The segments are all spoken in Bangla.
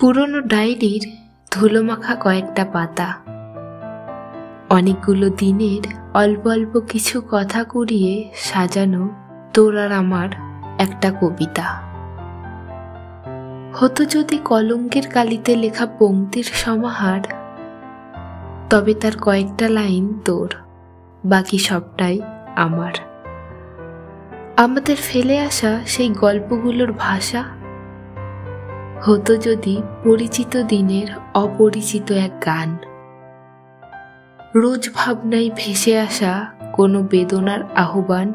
পুরনো ডায়েরির ধুলোমাখা কয়েকটা পাতা, অনেকগুলো দিনের অল্প অল্প কিছু কথা কুড়িয়ে সাজানো তোর আর আমার একটা কবিতা। হতো যদি কলঙ্কের কালিতে লেখা পংক্তির সমাহার, তবে তার কয়েকটা লাইন তোর, বাকি সবটাই আমার। আমাদের ফেলে আসা সেই গল্পগুলোর ভাষা হতো যদি পরিচিত দিনের অপরিচিত এক গান, রোজ ভাবনায় ভেসে আসা কোনো বেদনার আহ্বান।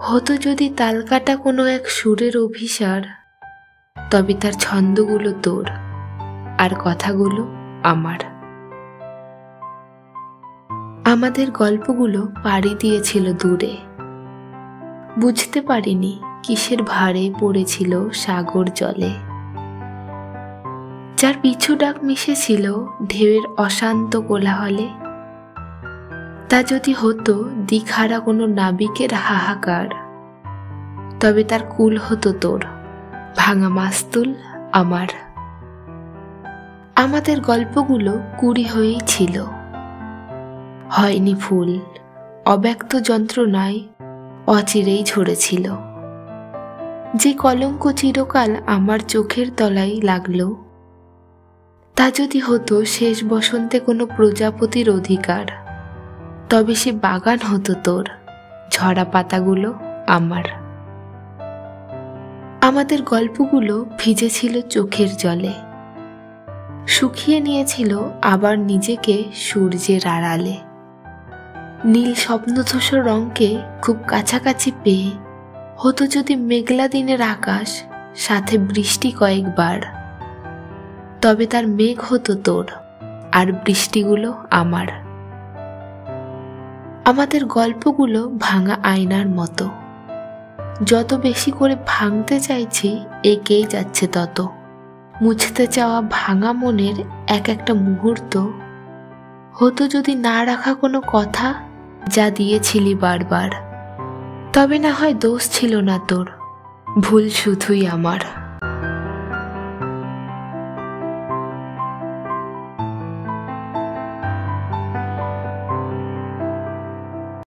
হতো যদি তালকাটা কোনো এক সুরের অভিসার, তবে তার ছন্দগুলো তোর আর কথাগুলো আমার। আমাদের গল্পগুলো পাড়ি দিয়েছিল দূরে, বুঝতে পারিনি কিসের ভারে পড়েছিল সাগর জলে। যার পিছু ডাক মিশেছিল ঢেউয়ের অশান্ত কোলাহলে, তা যদি হতো দিঘারা কোনো নাবিকের হাহাকার, তবে তার কুল হতো তোর, ভাঙা মাস্তুল আমার। আমাদের গল্পগুলো কুড়ি হয়েই ছিল, হয়নি ফুল, অব্যক্ত যন্ত্রণায় অচিরেই ঝরেছিল। যে কলঙ্ক চিরকাল আমার চোখের তলায় লাগলো, তা যদি হতো শেষ বসন্তে কোনো প্রজাপতির অধিকার, তবে সে বাগান হতো তোর, ঝরা পাতাগুলো আমার। আমাদের গল্পগুলো ভিজেছিল চোখের জলে, শুকিয়ে নিয়েছিল আবার নিজেকে সূর্যের আড়ালে। নীল স্বপ্নধূসর রঙকে খুব কাছাকাছি পেয়ে হতো যদি মেঘলা দিনের আকাশ, সাথে বৃষ্টি কয়েকবার, তবে তার মেঘ হতো তোর আর বৃষ্টিগুলো আমার। আমাদের গল্পগুলো ভাঙা আয়নার মতো, যত বেশি করে ভাঙতে চাইছি এগিয়ে যাচ্ছে তত। মুছতে চাওয়া ভাঙা মনের এক একটা মুহূর্ত হতো যদি না রাখা কোনো কথা যা দিয়েছিলি বারবার, তবে না হয় দোষ ছিল না তোর, ভুল শুধুই আমার।